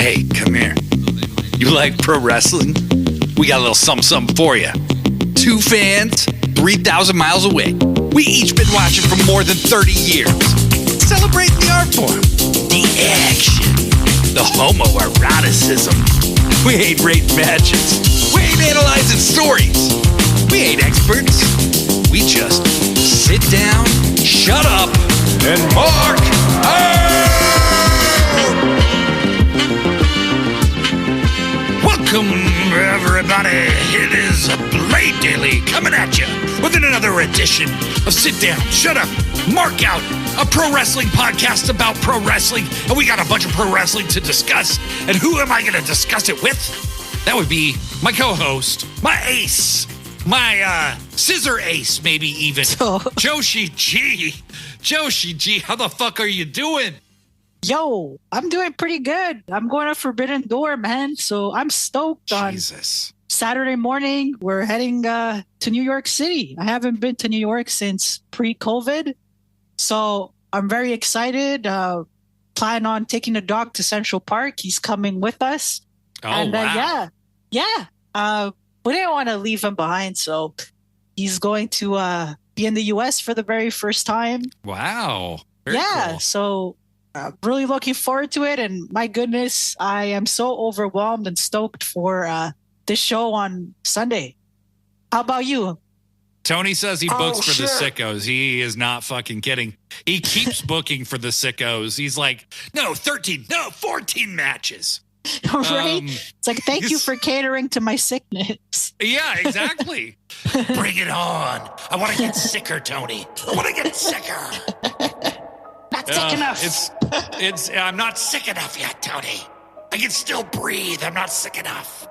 Hey, come here. You like pro wrestling? We got a little something for you. Two fans, 3,000 miles away. We each been watching for more than 30 years. Celebrating the art form, the action, the homoeroticism. We ain't rating matches. We ain't analyzing stories. We ain't experts. We just sit down, shut up, and mark out! Welcome, everybody. It is Blade Daily coming at you with another edition of Sit Down, Shut Up, Mark Out, a pro wrestling podcast about pro wrestling. And we got a bunch of pro wrestling to discuss. And who am I going to discuss it with? That would be my co-host, my ace, my scissor ace, maybe even, Joshi G. Joshi G, how the fuck are you doing? Yo, I'm doing pretty good. I'm going to Forbidden Door, man. So I'm stoked on Saturday morning. We're heading to New York City. I haven't been to New York since pre-COVID. So I'm very excited. Plan on taking the dog to Central Park. He's coming with us. Oh, and, wow. We didn't want to leave him behind. So he's going to be in the U.S. for the very first time. Wow. Very cool. So... really looking forward to it, and my goodness, I am so overwhelmed and stoked for this show on Sunday. How about you? Tony says he books for the sickos. He is not fucking kidding. He keeps booking for the sickos. He's like, no, 13, no, 14 matches. Right? It's like, thank you for catering to my sickness. Yeah, exactly. Bring it on. I want to get sicker, Tony. I want to get sicker. Not sick enough. I'm not sick enough yet, Tony. I can still breathe. I'm not sick enough.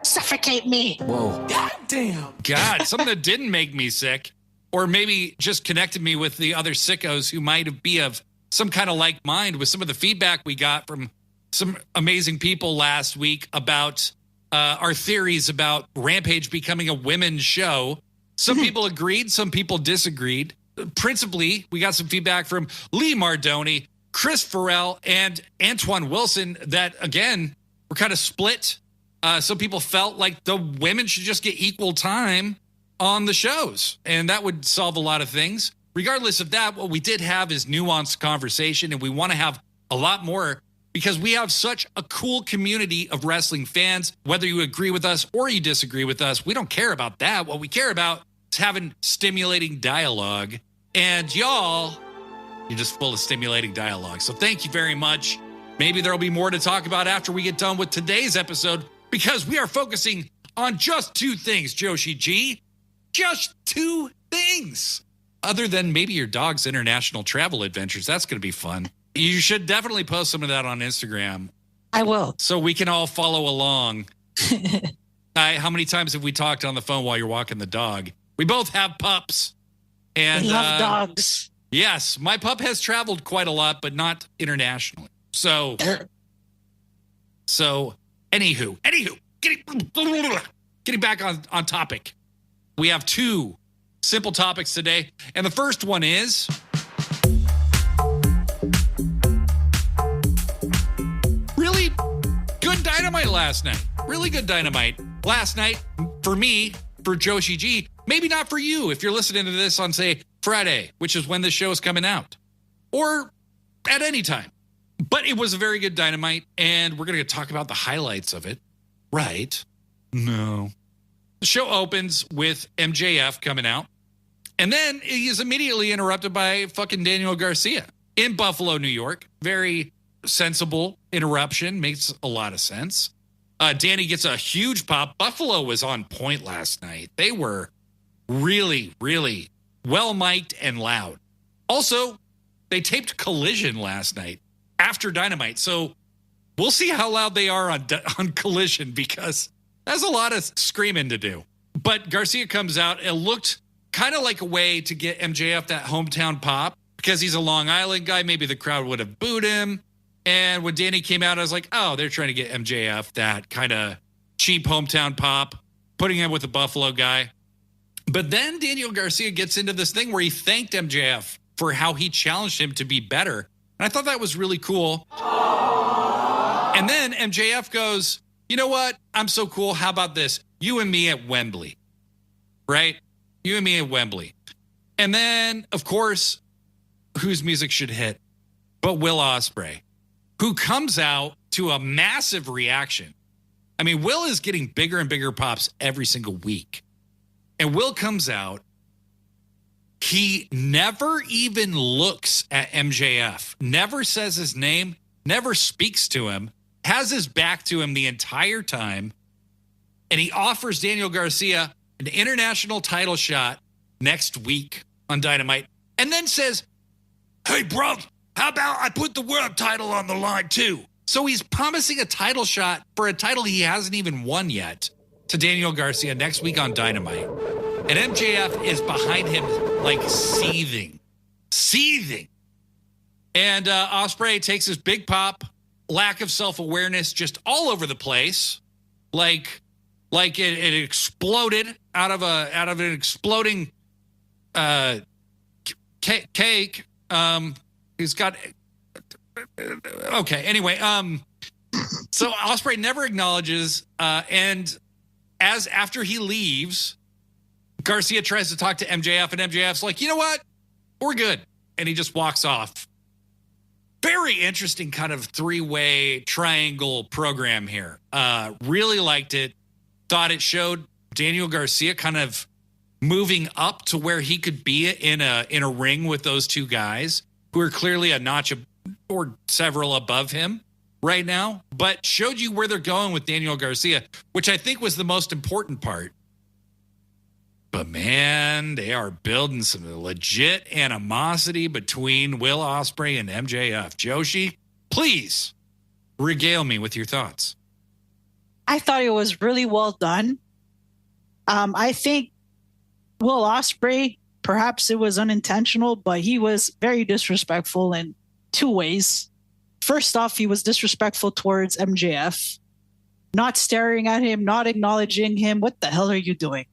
Suffocate me. Whoa. God damn. God, something that didn't make me sick, or maybe just connected me with the other sickos who might be of some kind of like mind, with some of the feedback we got from some amazing people last week about our theories about Rampage becoming a women's show. Some people agreed, some people disagreed. Principally, we got some feedback from Lee Mardoni, Chris Farrell, and Antoine Wilson that, again, were kind of split. Some people felt like the women should just get equal time on the shows, and that would solve a lot of things. Regardless of that, what we did have is nuanced conversation, and we want to have a lot more because we have such a cool community of wrestling fans. Whether you agree with us or you disagree with us, we don't care about that. What we care about is having stimulating dialogue, and y'all, you're just full of stimulating dialogue. So thank you very much. Maybe there'll be more to talk about after we get done with today's episode, because we are focusing on just two things, Joshi G. Just two things. Other than maybe your dog's international travel adventures. That's going to be fun. You should definitely post some of that on Instagram. I will. So we can all follow along. How many times have we talked on the phone while you're walking the dog? We both have pups. And I love dogs. Yes, my pup has traveled quite a lot, but not internationally. So anywho, getting back on topic. We have two simple topics today. And the first one is really good Dynamite last night. Really good Dynamite last night for me, for Joshi G. Maybe not for you if you're listening to this on, say, Friday, which is when the show is coming out, or at any time. But it was a very good Dynamite, and we're going to talk about the highlights of it. Right? No. The show opens with MJF coming out, and then he is immediately interrupted by fucking Daniel Garcia in Buffalo, New York. Very sensible interruption. Makes a lot of sense. Danny gets a huge pop. Buffalo was on point last night. They were really, really well mic'd and loud. Also, they taped Collision last night after Dynamite. So we'll see how loud they are on Collision, because that's a lot of screaming to do. But Garcia comes out. It looked kind of like a way to get MJF that hometown pop, because he's a Long Island guy. Maybe the crowd would have booed him. And when Danny came out, I was like, oh, they're trying to get MJF that kind of cheap hometown pop, putting him with the Buffalo guy. But then Daniel Garcia gets into this thing where he thanked MJF for how he challenged him to be better. And I thought that was really cool. And then MJF goes, you know what? I'm so cool. How about this? You and me at Wembley, right? You and me at Wembley. And then, of course, whose music should hit but Will Ospreay, who comes out to a massive reaction. I mean, Will is getting bigger and bigger pops every single week. And Will comes out. He never even looks at MJF, never says his name, never speaks to him, has his back to him the entire time. And he offers Daniel Garcia an international title shot next week on Dynamite. And then says, hey, bro, how about I put the world title on the line too? So he's promising a title shot for a title he hasn't even won yet to Daniel Garcia next week on Dynamite. And MJF is behind him like seething. And Ospreay takes his big pop, lack of self-awareness just all over the place. Like it exploded out of an exploding cake. He's got okay. Anyway, so Ospreay never acknowledges, and after he leaves, Garcia tries to talk to MJF, and MJF's like, you know what, we're good, and he just walks off. Very interesting kind of three-way triangle program here. Really liked it. Thought it showed Daniel Garcia kind of moving up to where he could be in a ring with those two guys who are clearly a notch or several above him right now, but showed you where they're going with Daniel Garcia, which I think was the most important part. But man, they are building some legit animosity between Will Ospreay and MJF. Joshi, please regale me with your thoughts. I thought it was really well done. I think Will Ospreay, perhaps it was unintentional, but he was very disrespectful in two ways. First off, he was disrespectful towards MJF, not staring at him, not acknowledging him. What the hell are you doing?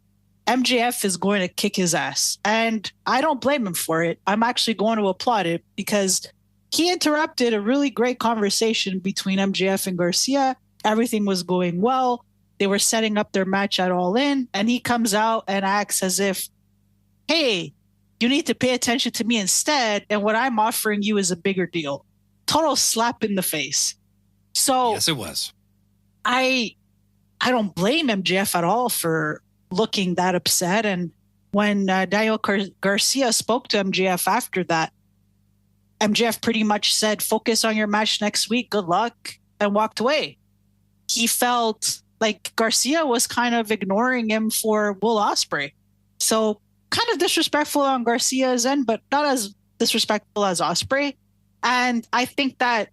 MJF is going to kick his ass, and I don't blame him for it. I'm actually going to applaud it because he interrupted a really great conversation between MJF and Garcia. Everything was going well. They were setting up their match at All In, and he comes out and acts as if, hey, you need to pay attention to me instead, and what I'm offering you is a bigger deal. Total slap in the face. So yes, it was. I don't blame MJF at all for looking that upset. And when Daniel Garcia spoke to MJF after that, MJF pretty much said, focus on your match next week, good luck, and walked away. He felt like Garcia was kind of ignoring him for Will Ospreay. So kind of disrespectful on Garcia's end, but not as disrespectful as Ospreay. And I think that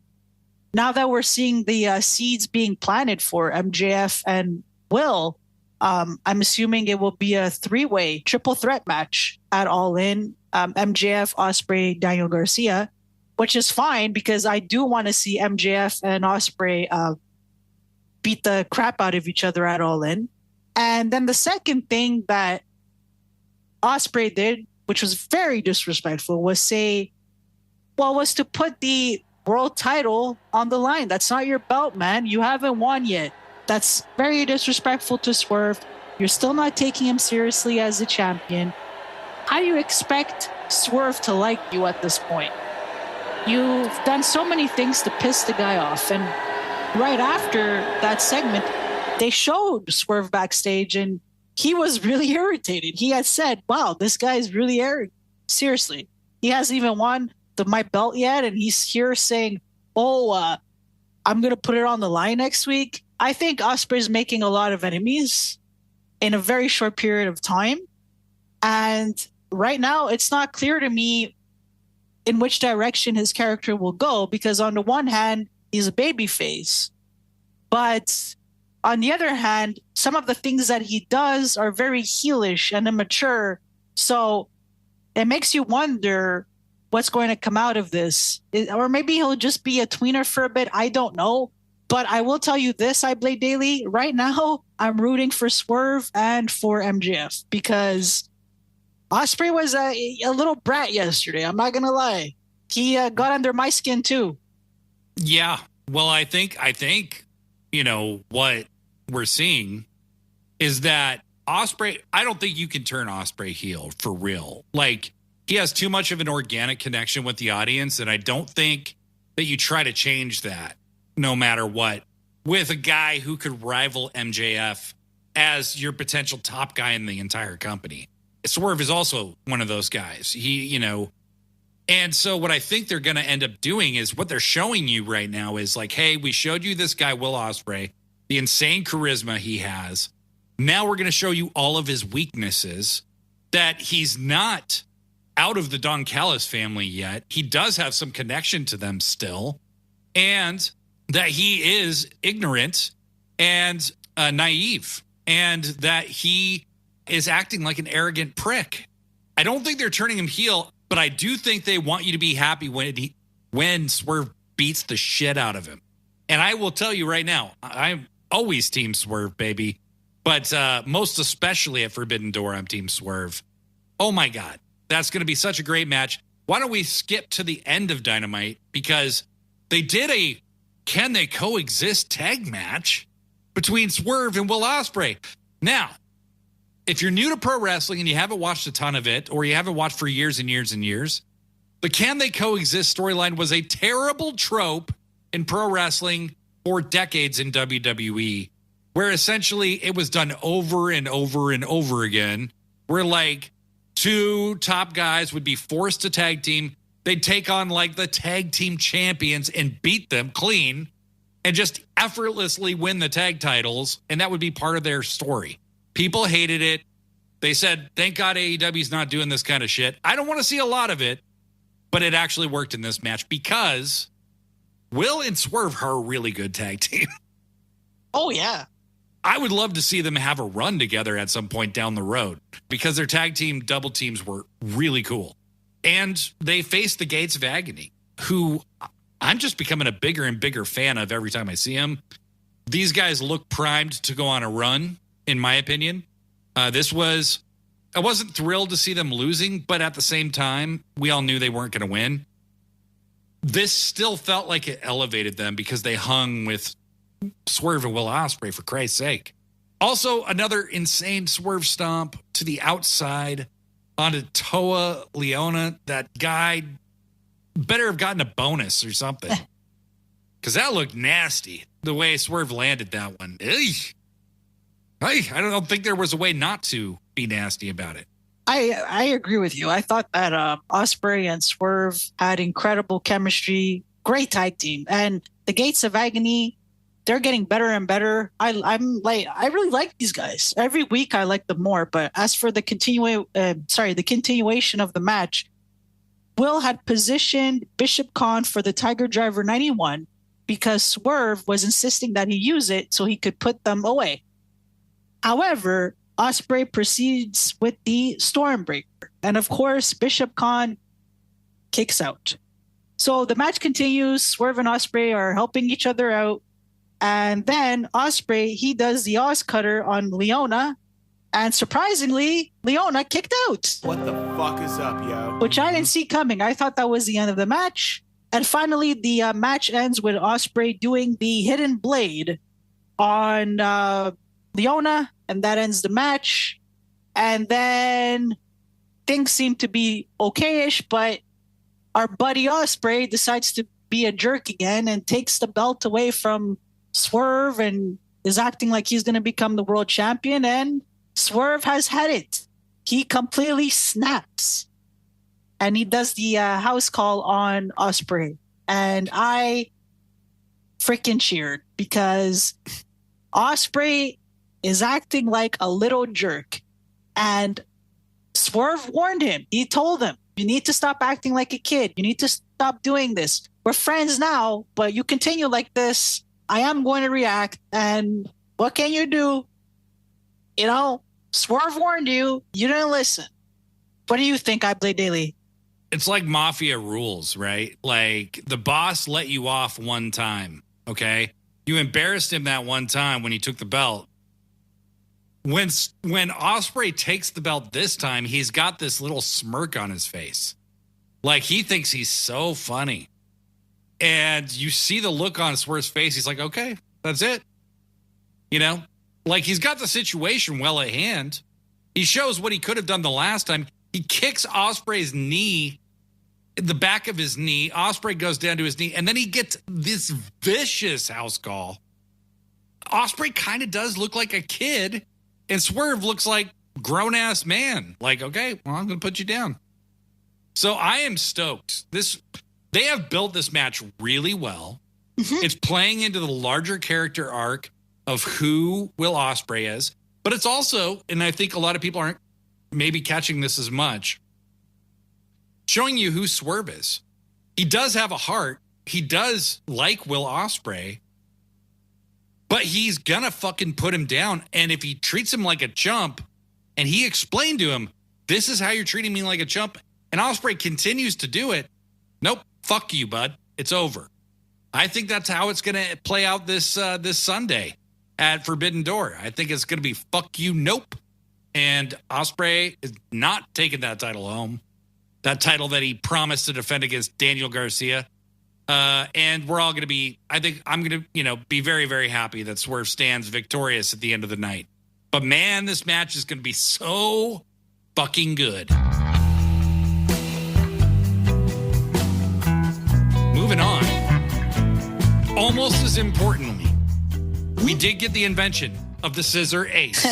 now that we're seeing the seeds being planted for MJF and Will, I'm assuming it will be a three-way triple threat match at All In, MJF, Ospreay, Daniel Garcia, which is fine because I do want to see MJF and Ospreay beat the crap out of each other at All In. And then the second thing that Ospreay did, which was very disrespectful, was to put the world title on the line. That's not your belt, man. You haven't won yet. That's very disrespectful to Swerve. You're still not taking him seriously as a champion. How do you expect Swerve to like you at this point? You've done so many things to piss the guy off. And right after that segment, they showed Swerve backstage and he was really irritated. He had said, wow, this guy is really arrogant. Seriously. He hasn't even won my belt yet. And he's here saying, I'm going to put it on the line next week. I think Ospreay's making a lot of enemies in a very short period of time. And right now, it's not clear to me in which direction his character will go, because on the one hand, he's a babyface. But on the other hand, some of the things that he does are very heelish and immature. So it makes you wonder what's going to come out of this. Or maybe he'll just be a tweener for a bit. I don't know. But I will tell you this, I Blade Daily, right now, I'm rooting for Swerve and for MJF because Ospreay was a little brat yesterday. I'm not going to lie. He got under my skin too. Yeah. Well, I think, what we're seeing is that Ospreay, I don't think you can turn Ospreay heel for real. Like, he has too much of an organic connection with the audience, and I don't think that you try to change that no matter what with a guy who could rival MJF as your potential top guy in the entire company. Swerve is also one of those guys. And so what I think they're going to end up doing is what they're showing you right now is like, hey, we showed you this guy, Will Ospreay, the insane charisma he has. Now we're going to show you all of his weaknesses, that he's not out of the Don Callis family yet. He does have some connection to them still, and that he is ignorant and naive, and that he is acting like an arrogant prick. I don't think they're turning him heel, but I do think they want you to be happy when Swerve beats the shit out of him. And I will tell you right now, I'm always Team Swerve, baby. But most especially at Forbidden Door, I'm Team Swerve. Oh, my God. That's going to be such a great match. Why don't we skip to the end of Dynamite? Because they did a Can They Coexist tag match between Swerve and Will Ospreay. Now, if you're new to pro wrestling and you haven't watched a ton of it, or you haven't watched for years and years and years, the Can They Coexist storyline was a terrible trope in pro wrestling for decades in WWE, where essentially it was done over and over and over again, where like two top guys would be forced to tag team. They'd take on like the tag team champions and beat them clean and just effortlessly win the tag titles. And that would be part of their story. People hated it. They said, thank God AEW's not doing this kind of shit. I don't want to see a lot of it, but it actually worked in this match because Will and Swerve are a really good tag team. Oh, yeah. I would love to see them have a run together at some point down the road because their tag team double teams were really cool. And they faced the Gates of Agony, who I'm just becoming a bigger and bigger fan of every time I see them. These guys look primed to go on a run, in my opinion. I wasn't thrilled to see them losing, but at the same time, we all knew they weren't going to win. This still felt like it elevated them because they hung with Swerve and Will Ospreay, for Christ's sake. Also, another insane Swerve stomp to the outside onto Toa Leona. That guy better have gotten a bonus or something. Because that looked nasty, the way Swerve landed that one. I don't think there was a way not to be nasty about it. I agree with you. I thought that Ospreay and Swerve had incredible chemistry, great tag team. And the Gates of Agony, they're getting better and better. I really like these guys. Every week I like them more. But as for the continuation of the match, Will had positioned Bishop Khan for the Tiger Driver 91 because Swerve was insisting that he use it so he could put them away. However, Ospreay proceeds with the Stormbreaker. And of course, Bishop Khan kicks out. So the match continues. Swerve and Ospreay are helping each other out. And then Ospreay, he does the Oz Cutter on Leona. And surprisingly, Leona kicked out. What the fuck is up, yo? Which I didn't see coming. I thought that was the end of the match. And finally, the match ends with Ospreay doing the Hidden Blade on Leona. And that ends the match. And then things seem to be okay-ish, but our buddy Ospreay decides to be a jerk again and takes the belt away from Swerve and is acting like he's going to become the world champion. And Swerve has had it. He completely snaps. And he does the house call on Ospreay. And I freaking cheered because Ospreay is acting like a little jerk. And Swerve warned him. He told him, you need to stop acting like a kid. You need to stop doing this. We're friends now, but you continue like this, I am going to react. And what can you do? You know, Swerve warned you. You didn't listen. What do you think, I Play Daily? It's like mafia rules, right? Like the boss let you off one time, okay? You embarrassed him that one time when he took the belt. When Ospreay takes the belt this time, he's got this little smirk on his face. Like he thinks he's so funny. And you see the look on Swerve's face. He's like, okay, that's it. You know, like he's got the situation well at hand. He shows what he could have done the last time. He kicks Ospreay's knee, the back of his knee. Ospreay goes down to his knee, and then he gets this vicious house call. Ospreay kind of does look like a kid, and Swerve looks like grown-ass man. Like, okay, well, I'm going to put you down. So I am stoked. They have built this match really well. Mm-hmm. It's playing into the larger character arc of who Will Ospreay is, but it's also, and I think a lot of people aren't maybe catching this as much, showing you who Swerve is. He does have a heart. He does like Will Ospreay, but he's gonna fucking put him down. And if he treats him like a chump, and he explained to him, this is how you're treating me, like a chump, and Ospreay continues to do it, nope, fuck you, bud. It's over. I think that's how it's gonna play out this Sunday at Forbidden Door. I think it's gonna be fuck you, nope. And Ospreay is not taking that title home. That title that he promised to defend against Daniel Garcia. And we're all going to be, I think I'm going to, be very, very happy that Swerve stands victorious at the end of the night. But man, this match is going to be so fucking good. Moving on. Almost as importantly, we did get the invention of the Scissor Ace.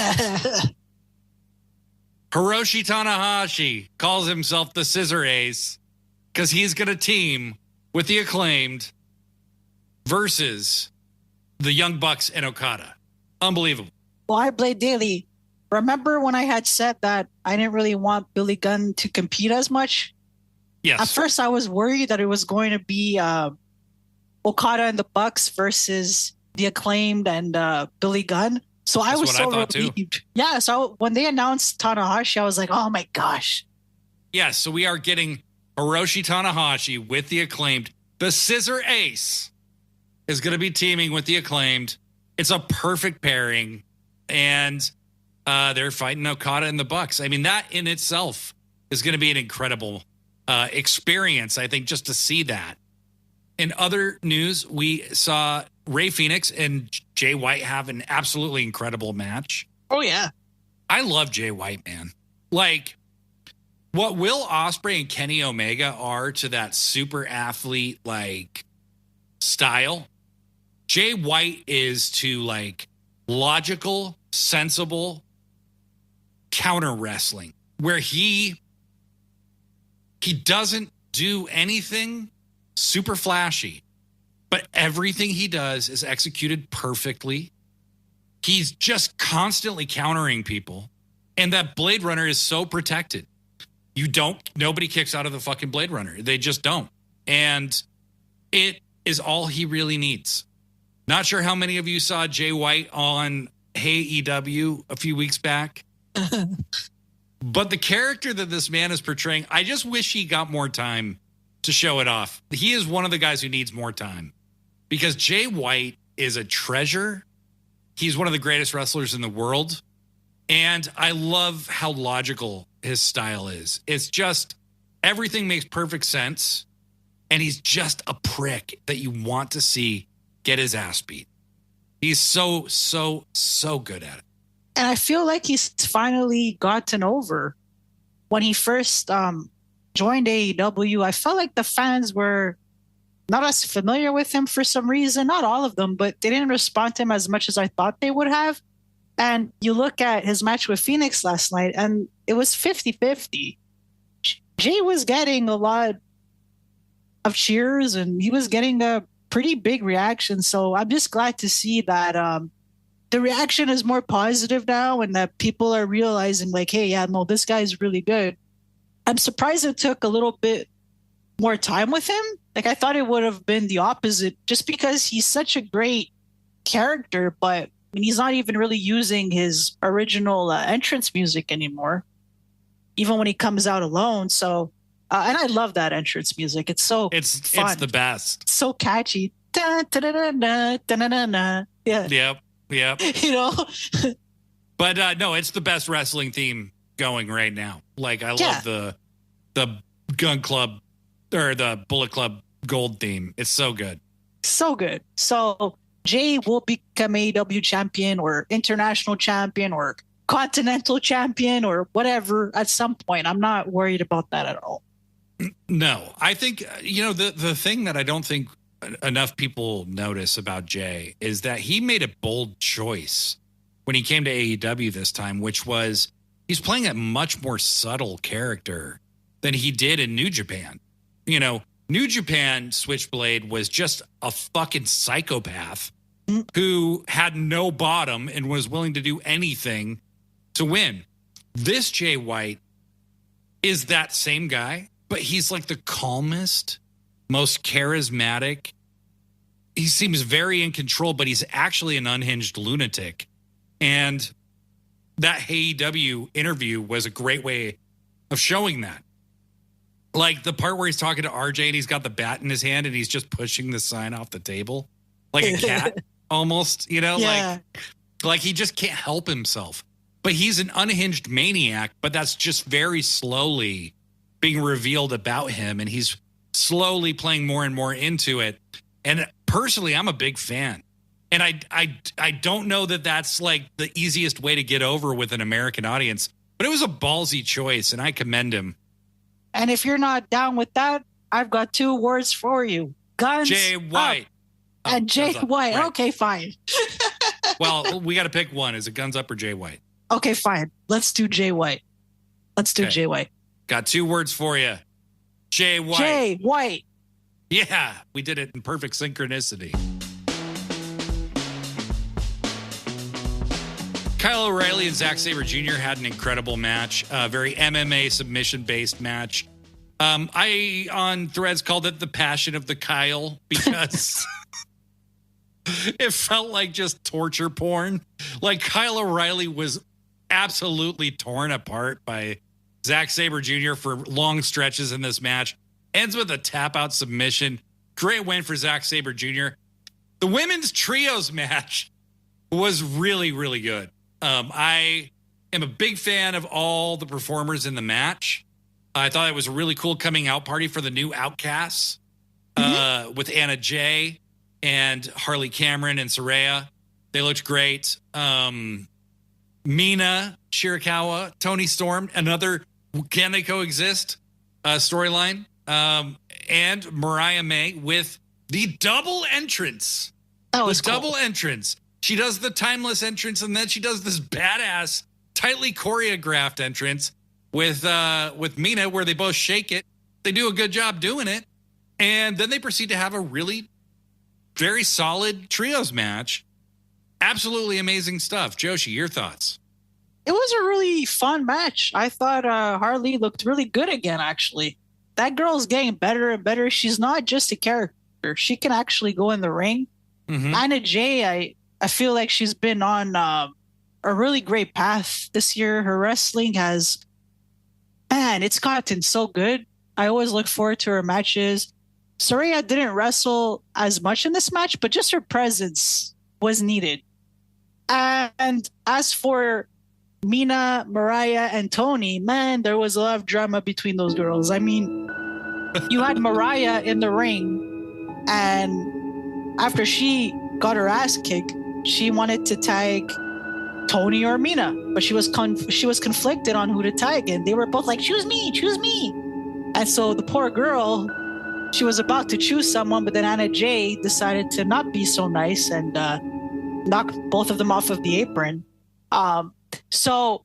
Hiroshi Tanahashi calls himself the Scissor Ace because he's going to team with the Acclaimed versus the Young Bucks and Okada. Unbelievable. Well, I Blade Daily. Remember when I had said that I didn't really want Billy Gunn to compete as much? Yes. At first, I was worried that it was going to be Okada and the Bucks versus the Acclaimed and Billy Gunn. So I was so relieved. Yeah, so when they announced Tanahashi, I was like, oh my gosh. Yes, so we are getting Hiroshi Tanahashi with the Acclaimed. The Scissor Ace is going to be teaming with the Acclaimed. It's a perfect pairing. And they're fighting Okada and the Bucks. I mean, that in itself is going to be an incredible experience, I think, just to see that. In other news, we saw Rey Fenix and Jay White have an absolutely incredible match. Oh, yeah. I love Jay White, man. Like, what Will Ospreay and Kenny Omega are to that super athlete, like, style, Jay White is to, like, logical, sensible counter wrestling, where he doesn't do anything super flashy, but everything he does is executed perfectly. He's just constantly countering people. And that Blade Runner is so protected. Nobody kicks out of the fucking Blade Runner. They just don't. And it is all he really needs. Not sure how many of you saw Jay White on AEW a few weeks back. But the character that this man is portraying, I just wish he got more time to show it off. He is one of the guys who needs more time, because Jay White is a treasure. He's one of the greatest wrestlers in the world. And I love how logical his style is. It's just, everything makes perfect sense. And he's just a prick that you want to see get his ass beat. He's so, so, so good at it. And I feel like he's finally gotten over. When he first joined AEW, I felt like the fans were not as familiar with him for some reason. Not all of them, but they didn't respond to him as much as I thought they would have. And you look at his match with Phoenix last night, and it was 50-50. Jay was getting a lot of cheers, and he was getting a pretty big reaction. So I'm just glad to see that the reaction is more positive now, and that people are realizing, like, hey, yeah, no, this guy's really good. I'm surprised it took a little bit more time with him. Like, I thought it would have been the opposite, just because he's such a great character, but he's not even really using his original entrance music anymore, even when he comes out alone. So, and I love that entrance music. It's so fun. It's the best. It's so catchy. Da, da, da, da, da, da, da, da. Yeah. Yep. You know? But no, it's the best wrestling theme going right now. Like, I love the Gun Club or the Bullet Club gold theme. It's so good. So good. So Jay will become AEW champion or international champion or continental champion or whatever at some point. I'm not worried about that at all. No, I think, the thing that I don't think enough people notice about Jay is that he made a bold choice when he came to AEW this time, which was he's playing a much more subtle character than he did in New Japan. New Japan Switchblade was just a fucking psychopath who had no bottom and was willing to do anything to win. This Jay White is that same guy, but he's like the calmest, most charismatic. He seems very in control, but he's actually an unhinged lunatic. And that AEW interview was a great way of showing that. Like the part where he's talking to RJ and he's got the bat in his hand and he's just pushing the sign off the table like a cat almost, Yeah. like he just can't help himself. But he's an unhinged maniac, but that's just very slowly being revealed about him. And he's slowly playing more and more into it. And personally, I'm a big fan. And I don't know that that's like the easiest way to get over with an American audience, but it was a ballsy choice and I commend him. And if you're not down with that, I've got 2 words for you. Guns Jay White. up. And Jay White. Right. Okay, fine. Well, we got to pick one. Is it Guns Up or Jay White? Okay, fine. Let's do Jay White. Jay White. Got 2 words for you. Jay White. Jay White. Yeah, we did it in perfect synchronicity. Kyle O'Reilly and Zack Sabre Jr. had an incredible match, a very MMA submission-based match. I, on Threads, called it the Passion of the Kyle because it felt like just torture porn. Like Kyle O'Reilly was absolutely torn apart by Zack Sabre Jr. for long stretches in this match. Ends with a tap-out submission. Great win for Zack Sabre Jr. The women's trios match was really, really good. I am a big fan of all the performers in the match. I thought it was a really cool coming out party for the new Outcasts with Anna Jay and Harley Cameron and Saraya. They looked great. Mina Shirakawa, Toni Storm, another Can They Coexist storyline. And Mariah May with the double entrance. That was cool. Double entrance. She does the timeless entrance, and then she does this badass, tightly choreographed entrance with Mina, where they both shake it. They do a good job doing it, and then they proceed to have a really very solid trios match. Absolutely amazing stuff. Joshi, your thoughts? It was a really fun match. I thought Harley looked really good again, actually. That girl's getting better and better. She's not just a character. She can actually go in the ring. Mm-hmm. Anna Jay, I feel like she's been on a really great path this year. Her wrestling it's gotten so good. I always look forward to her matches. Saraya didn't wrestle as much in this match, but just her presence was needed. And as for Mina, Mariah, and Toni, man, there was a lot of drama between those girls. I mean, you had Mariah in the ring, and after she got her ass kicked, she wanted to tag Toni or Mina, but she was conflicted on who to tag, and they were both like, choose me. And so the poor girl, she was about to choose someone, but then Anna Jay decided to not be so nice and knock both of them off of the apron. So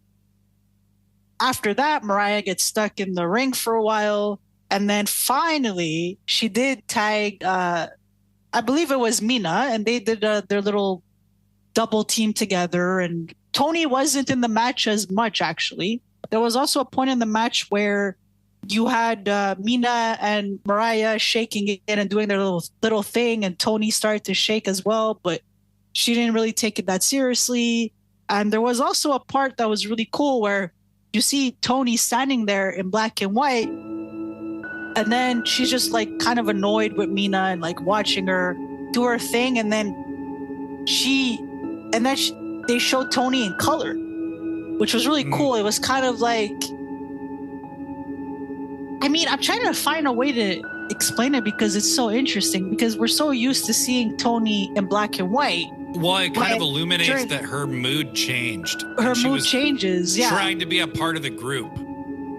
after that, Mariah gets stuck in the ring for a while, and then finally she did tag, I believe it was Mina, and they did their little double team together, and Toni wasn't in the match as much, actually. There was also a point in the match where you had Mina and Mariah shaking it and doing their little thing, and Toni started to shake as well, but she didn't really take it that seriously. And there was also a part that was really cool where you see Toni standing there in black and white, and then she's just like kind of annoyed with Mina and like watching her do her thing, and then they showed Toni in color, which was really cool. It was kind of like, I mean, I'm trying to find a way to explain it because it's so interesting, because we're so used to seeing Tony in black and white. Well, it kind of illuminates that her mood changed. Her mood changes, yeah. Trying to be a part of the group.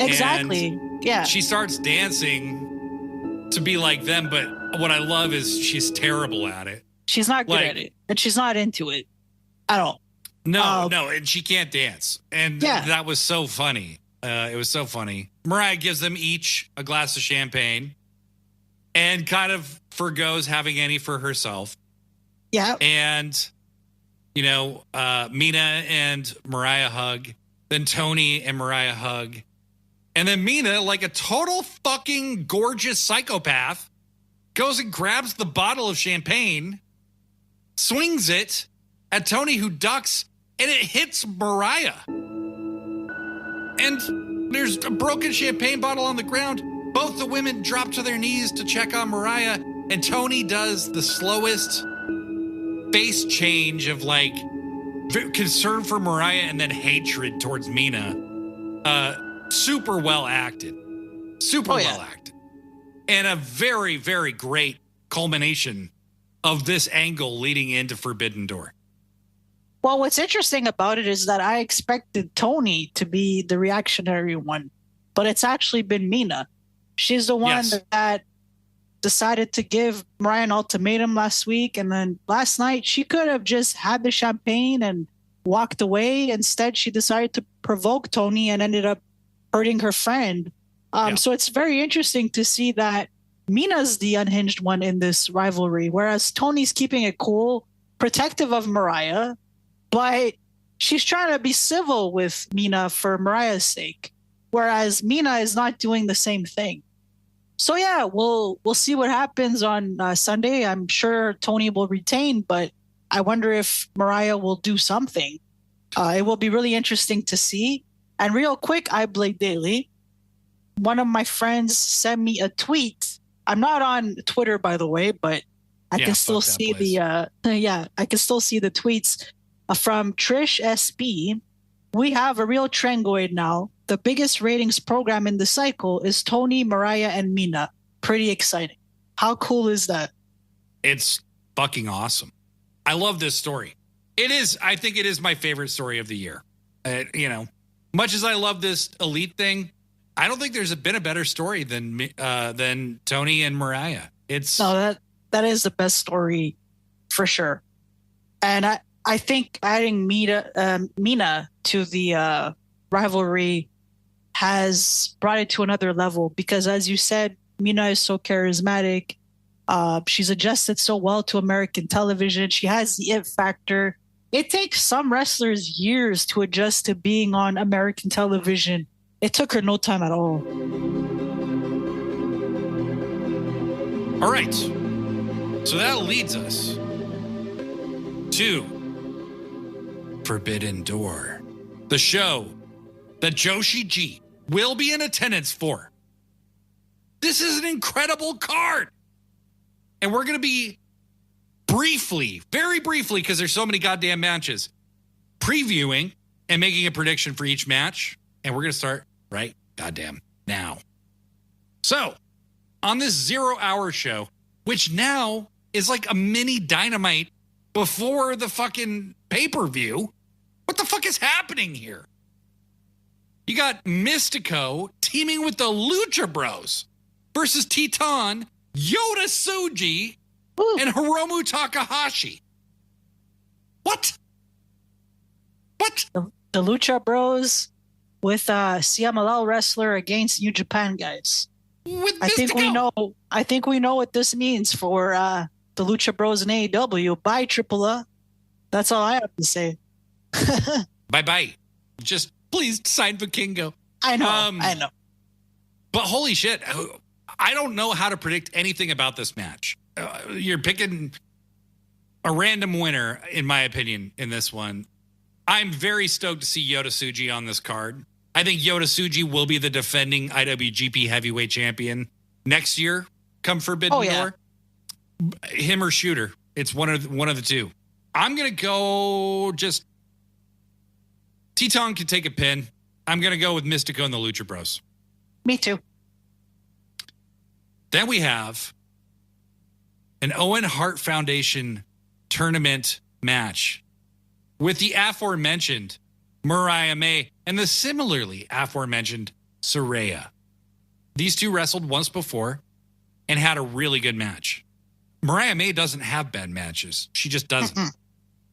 Exactly, yeah. She starts dancing to be like them, but what I love is she's terrible at it. She's not good at it, and she's not into it at all. No, and she can't dance. And that was so funny. It was so funny. Mariah gives them each a glass of champagne and kind of forgoes having any for herself. Yeah. And, Mina and Mariah hug. Then Tony and Mariah hug. And then Mina, like a total fucking gorgeous psychopath, goes and grabs the bottle of champagne, swings it at Tony, who ducks, and it hits Mariah. And there's a broken champagne bottle on the ground. Both the women drop to their knees to check on Mariah, and Tony does the slowest face change of like concern for Mariah and then hatred towards Mina. Super well acted. Well acted. And a very, very great culmination of this angle leading into Forbidden Door. Well, what's interesting about it is that I expected Tony to be the reactionary one, but it's actually been Mina. She's the one that decided to give Mariah an ultimatum last week. And then last night, she could have just had the champagne and walked away. Instead, she decided to provoke Tony and ended up hurting her friend. So it's very interesting to see that Mina's the unhinged one in this rivalry, whereas Tony's keeping it cool, protective of Mariah, but she's trying to be civil with Mina for Mariah's sake, whereas Mina is not doing the same thing. So yeah, we'll see what happens on Sunday. I'm sure Tony will retain, but I wonder if Mariah will do something. It will be really interesting to see. And real quick, iBlade Daily, one of my friends sent me a tweet. I'm not on Twitter, by the way, but I can still see I can still see the tweets from Trish SB. We have a real trend going now. The biggest ratings program in the cycle is Tony, Mariah, and Mina. Pretty exciting. How cool is that? It's fucking awesome. I love this story. I think it is my favorite story of the year. Much as I love this Elite thing, I don't think there's been a better story than Tony and Mariah. That is the best story for sure. And I think adding Mina to the rivalry has brought it to another level because, as you said, Mina is so charismatic. She's adjusted so well to American television. She has the it factor. It takes some wrestlers years to adjust to being on American television. It took her no time at all. All right. So that leads us to Forbidden Door, the show that Joshi G will be in attendance for. This is an incredible card. And we're going to be very briefly, because there's so many goddamn matches, previewing and making a prediction for each match. And we're going to start right goddamn now. So, on this 0 hour show, which now is like a mini Dynamite before the fucking pay-per-view, what the fuck is happening here? You got Mystico teaming with the Lucha Bros versus Titan, Yota Tsuji, and Hiromu Takahashi. What? The Lucha Bros with CMLL wrestler against New Japan guys. With I think we know what this means for the Lucha Bros in AEW. Bye, AAA. That's all I have to say. Bye. Just please sign Vikingo. I know. But holy shit, I don't know how to predict anything about this match. You're picking a random winner, in my opinion, in this one. I'm very stoked to see Yota Tsuji on this card. I think Yota Tsuji will be the defending IWGP Heavyweight Champion next year, come Forbidden Door. Him or Shooter. It's one of the two. I'm going to go just... Teton can take a pin. I'm going to go with Mystico and the Lucha Bros. Me too. Then we have an Owen Hart Foundation tournament match with the aforementioned Mariah May and the similarly aforementioned Saraya. These two wrestled once before and had a really good match. Mariah May doesn't have bad matches. She just doesn't.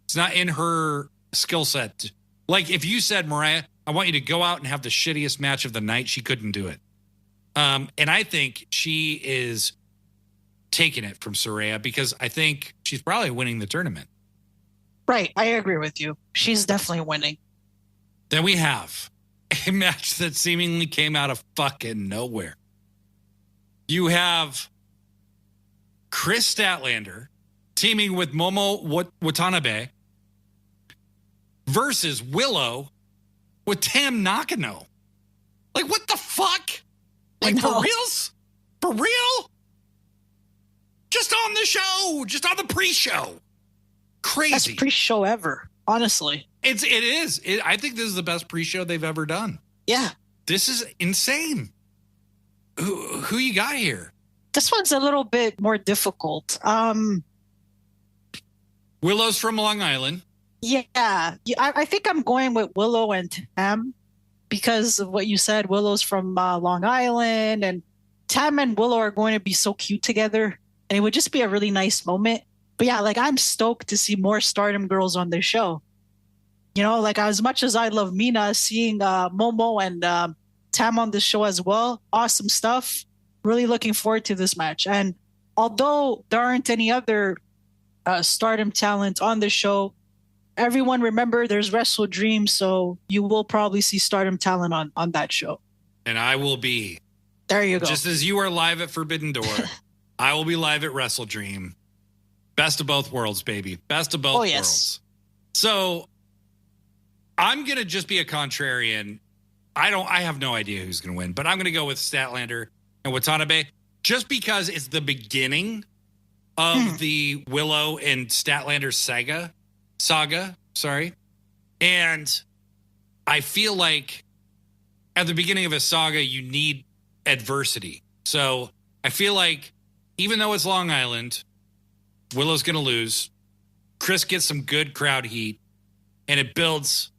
It's not in her skill set. Like if you said, Mariah, I want you to go out and have the shittiest match of the night, she couldn't do it. And I think she is taking it from Saraya because I think she's probably winning the tournament. Right. I agree with you. She's definitely winning. Then we have a match that seemingly came out of fucking nowhere. You have Chris Statlander teaming with Momo Watanabe versus Willow with Tam Nakano. Like, what the fuck? Like, for reals? For real? Just on the show. Just on the pre-show. Crazy. Best pre-show ever, honestly. It is. I think this is the best pre-show they've ever done. Yeah. This is insane. Who you got here? This one's a little bit more difficult. Willow's from Long Island. Yeah. I think I'm going with Willow and Tam because of what you said. Willow's from Long Island, and Tam and Willow are going to be so cute together, and it would just be a really nice moment. But yeah, like I'm stoked to see more Stardom girls on this show. You know, like as much as I love Mina, seeing Momo and Tam on this show as well, awesome stuff. Really looking forward to this match. And although there aren't any other Stardom talent on the show, everyone remember there's Wrestle Dream, so you will probably see Stardom talent on that show. And I will be. There you go. Just as you are live at Forbidden Door, I will be live at Wrestle Dream. Best of both worlds, baby. Best of both worlds. So I'm going to just be a contrarian. I have no idea who's going to win, but I'm going to go with Statlander and Watanabe just because it's the beginning of the Willow and Statlander saga. And I feel like at the beginning of a saga, you need adversity. So I feel like even though it's Long Island, Willow's going to lose. Chris gets some good crowd heat, and it builds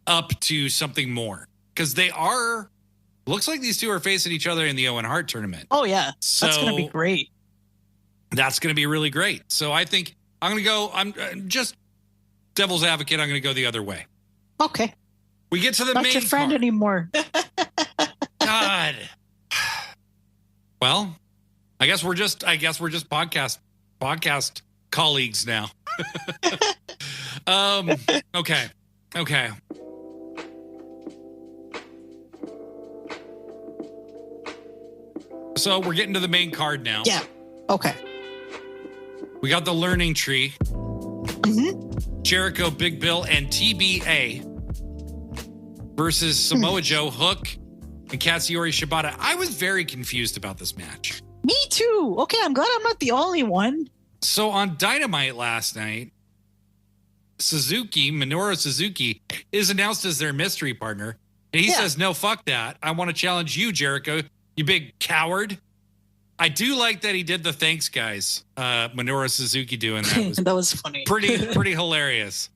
up to something more. Because looks like these two are facing each other in the Owen Hart tournament. Oh, yeah. That's going to be great. That's going to be really great. So I think I'm just devil's advocate. I'm going to go the other way. Okay. We get to the Not main your friend card. anymore. God. Well, I guess we're just podcast colleagues now. Okay. So we're getting to the main card now. Yeah. Okay. We got the learning tree. Jericho, Big Bill, and TBA versus Samoa Joe, Hook, and Katsuyori Shibata. I was very confused about this match. Me too. Okay, I'm glad I'm not the only one. So on Dynamite last night, Minoru Suzuki, is announced as their mystery partner. And he says, no, fuck that. I want to challenge you, Jericho, you big coward. I do like that he did the thanks, guys. Minoru Suzuki doing that. That was funny. Pretty hilarious.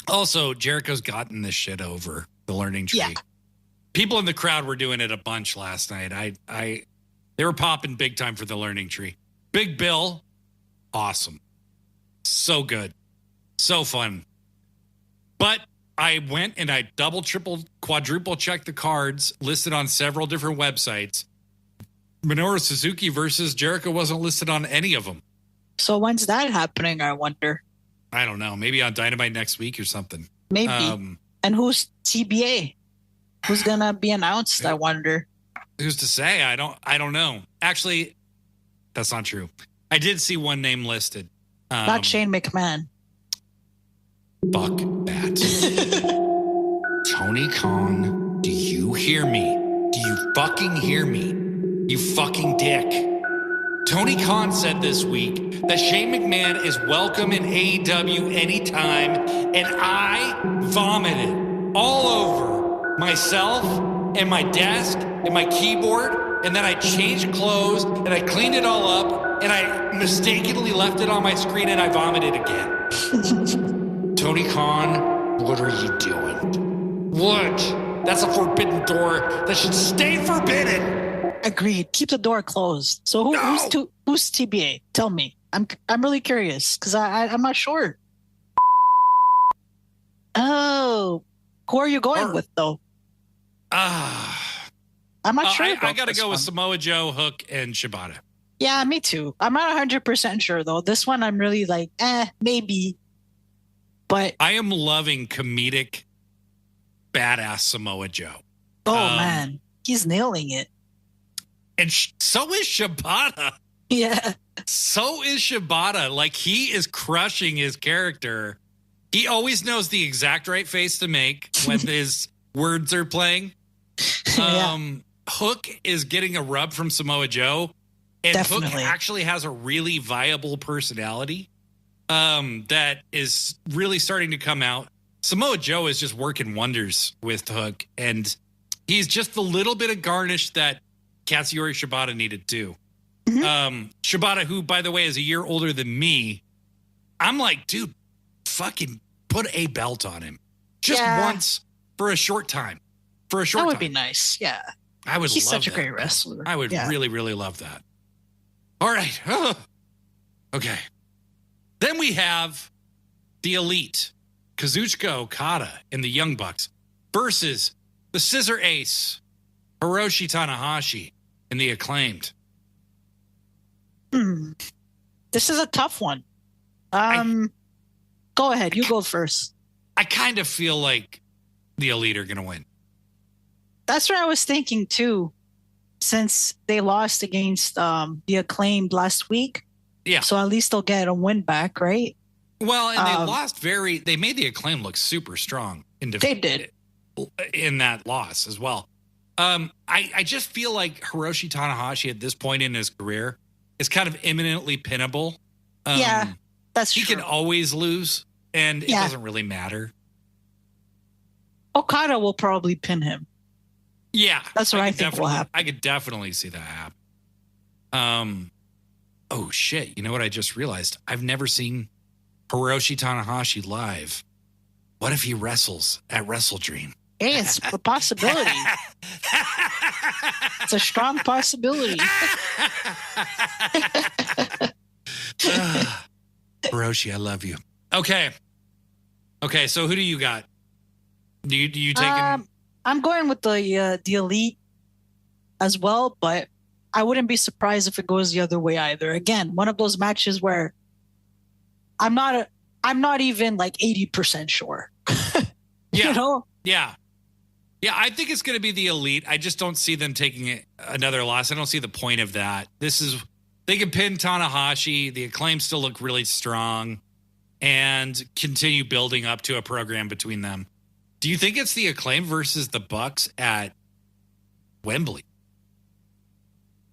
Also, Jericho's gotten this shit over, the learning tree. Yeah. People in the crowd were doing it a bunch last night. They were popping big time for the learning tree. Big Bill, awesome. So good. So fun. But I went and I double, triple, quadruple checked the cards listed on several different websites. Minoru Suzuki versus Jericho wasn't listed on any of them. So when's that happening, I wonder? I don't know. Maybe on Dynamite next week or something. Maybe. And who's TBA? Who's going to be announced, I wonder? Who's to say? I don't know. Actually, that's not true. I did see one name listed. Not Shane McMahon. Fuck that. Tony Khan, do you hear me? Do you fucking hear me? You fucking dick. Tony Khan said this week that Shane McMahon is welcome in AEW anytime, and I vomited all over myself and my desk and my keyboard and then I changed clothes, and I cleaned it all up, and I mistakenly left it on my screen, and I vomited again. Tony Khan, what are you doing? What? That's a forbidden door that should stay forbidden. Agreed. Keep the door closed. So who's TBA? Tell me. I'm really curious because I'm not sure. Oh, who are you going with though? I'm not sure. I got to go with Samoa Joe, Hook, and Shibata. Yeah, me too. I'm not 100% sure though. This one I'm really like, maybe. But I am loving comedic badass Samoa Joe. Oh man, he's nailing it. And so is Shibata. Yeah. So is Shibata. Like, he is crushing his character. He always knows the exact right face to make when his words are playing. Hook is getting a rub from Samoa Joe. And Definitely. Hook actually has a really viable personality that is really starting to come out. Samoa Joe is just working wonders with Hook. And he's just the little bit of garnish that Katsuyori Shibata needed too. Shibata, who, by the way, is a year older than me, I'm like, dude, fucking put a belt on him. Just once for a short time. That would be nice. Yeah. I would He's love such a great wrestler. I would really, really love that. All right. Okay. Then we have the Elite, Kazuchika Okada and the Young Bucks versus the Scissor Ace, Hiroshi Tanahashi and the Acclaimed. This is a tough one. Go ahead. You go first. I kind of feel like the Elite are going to win. That's what I was thinking too, since they lost against the Acclaimed last week. Yeah. So at least they'll get a win back, right? Well, and they made the Acclaim look super strong. They did. In that loss as well. I just feel like Hiroshi Tanahashi at this point in his career is kind of imminently pinnable. That's true. He can always lose, and it doesn't really matter. Okada will probably pin him. Yeah. That's what I think will happen. I could definitely see that happen. Oh, shit. You know what I just realized? I've never seen Hiroshi Tanahashi live. What if he wrestles at Wrestle Dream? Hey, it's a possibility. It's a strong possibility. Hiroshi, I love you. Okay, so who do you got? Do you take him? I'm going with the Elite as well, but I wouldn't be surprised if it goes the other way either. Again, one of those matches where I'm not even like 80% sure. You know? Yeah. Yeah, I think it's going to be the Elite. I just don't see them taking another loss. I don't see the point of that. They can pin Tanahashi. The Acclaim still look really strong and continue building up to a program between them. Do you think it's the Acclaim versus the Bucks at Wembley?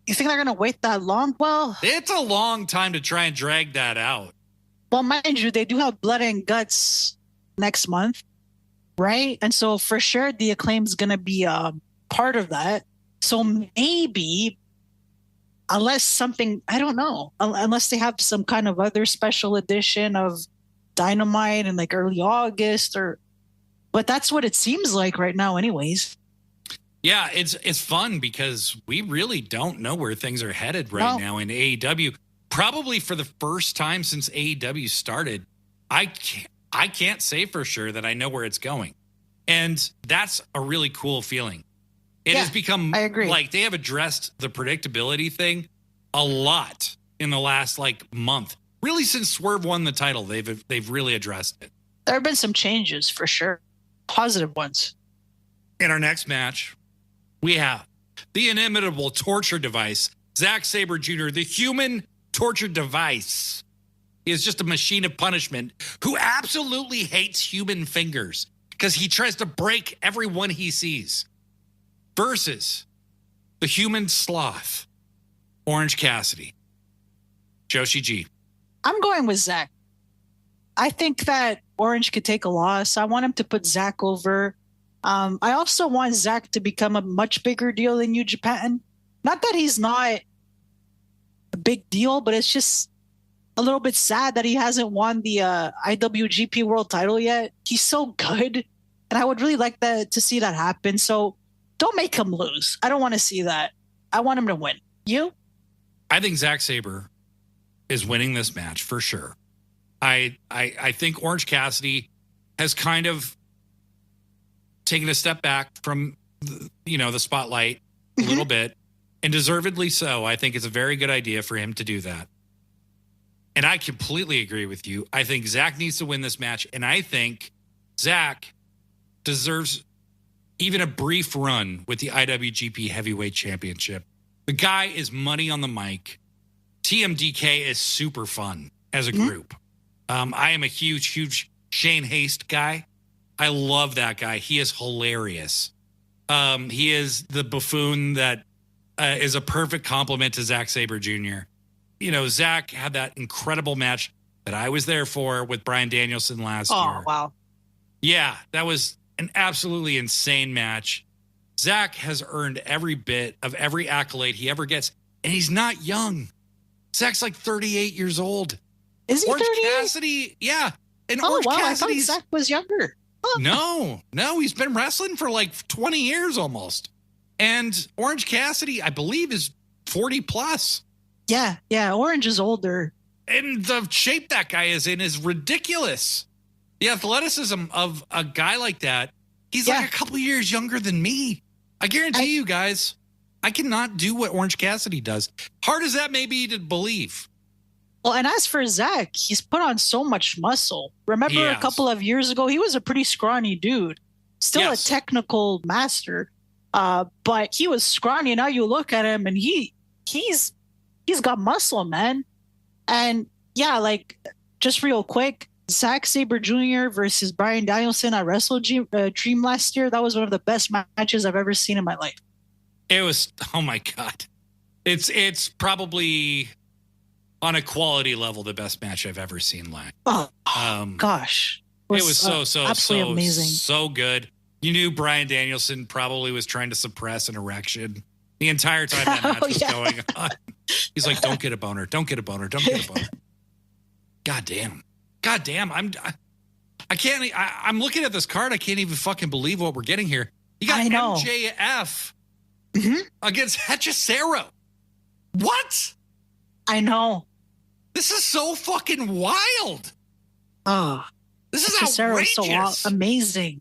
You think they're going to wait that long? Well, it's a long time to try and drag that out. Well, mind you, they do have Blood and Guts next month, right? And so for sure, the Acclaim's going to be part of that. So maybe, unless something, I don't know, unless they have some kind of other special edition of Dynamite in like early August but that's what it seems like right now anyways. Yeah, it's fun because we really don't know where things are headed right now in AEW. Probably for the first time since AEW started, I can't say for sure that I know where it's going. And that's a really cool feeling. It has become, I agree. Like they have addressed the predictability thing a lot in the last like month. Really since Swerve won the title, they've really addressed it. There have been some changes for sure. Positive ones. In our next match, we have the inimitable torture device, Zack Sabre Jr., the human torture device. He is just a machine of punishment who absolutely hates human fingers because he tries to break everyone he sees. Versus the human sloth, Orange Cassidy. Joshi G. I'm going with Zack. I think that Orange could take a loss. I want him to put Zack over. I also want Zack to become a much bigger deal in New Japan Not that he's not a big deal, but it's just a little bit sad that he hasn't won the IWGP World Title yet. He's so good, and I would really like to see that happen. So don't make him lose. I don't want to see that. I want him to win. You? I think Zack Sabre is winning this match for sure. I think Orange Cassidy has kind of taken a step back from the spotlight a little bit, and deservedly so. I think it's a very good idea for him to do that. And I completely agree with you. I think Zack needs to win this match, and I think Zack deserves even a brief run with the IWGP Heavyweight Championship. The guy is money on the mic. TMDK is super fun as a group. I am a huge Shane Haste guy. I love that guy. He is hilarious. He is the buffoon that is a perfect compliment to Zack Sabre Jr. Zack had that incredible match that I was there for with Bryan Danielson last year. Oh, wow. Yeah, that was an absolutely insane match. Zack has earned every bit of every accolade he ever gets, and he's not young. Zack's like 38 years old. Is he 38? Orange Cassidy, yeah. And Orange Cassidy's... I thought Zack was younger. No, he's been wrestling for like 20 years almost. And Orange Cassidy, I believe, is 40 plus. Yeah, Orange is older. And the shape that guy is in is ridiculous. The athleticism of a guy like that, he's like a couple years younger than me. I guarantee you guys, I cannot do what Orange Cassidy does. Hard as that may be to believe. Well, and as for Zack, he's put on so much muscle. Remember a couple of years ago, he was a pretty scrawny dude. Still a technical master, but he was scrawny. Now you look at him and he's got muscle, man. And yeah, like just real quick, Zack Sabre Jr. versus Bryan Danielson at Wrestle Dream last year. That was one of the best matches I've ever seen in my life. It was, oh my God. It's probably on a quality level the best match I've ever seen live. Oh, gosh. It was so absolutely amazing. So good. You knew Bryan Danielson probably was trying to suppress an erection the entire time that match was going on. He's like, don't get a boner. Don't get a boner. Don't get a boner. God damn. I'm looking at this card. I can't even fucking believe what we're getting here. You got MJF against Hechicero. What? I know. This is so fucking wild. Oh, this is outrageous. So amazing.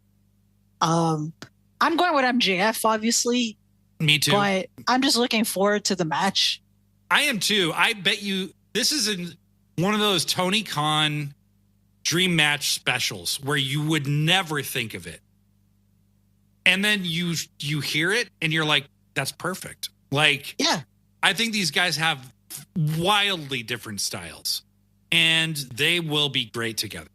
I'm going with MJF, obviously. Me too. But I'm just looking forward to the match. I am too. I bet you this is one of those Tony Khan dream match specials where you would never think of it. And then you hear it and you're like, that's perfect. Like, yeah, I think these guys have wildly different styles and they will be great together.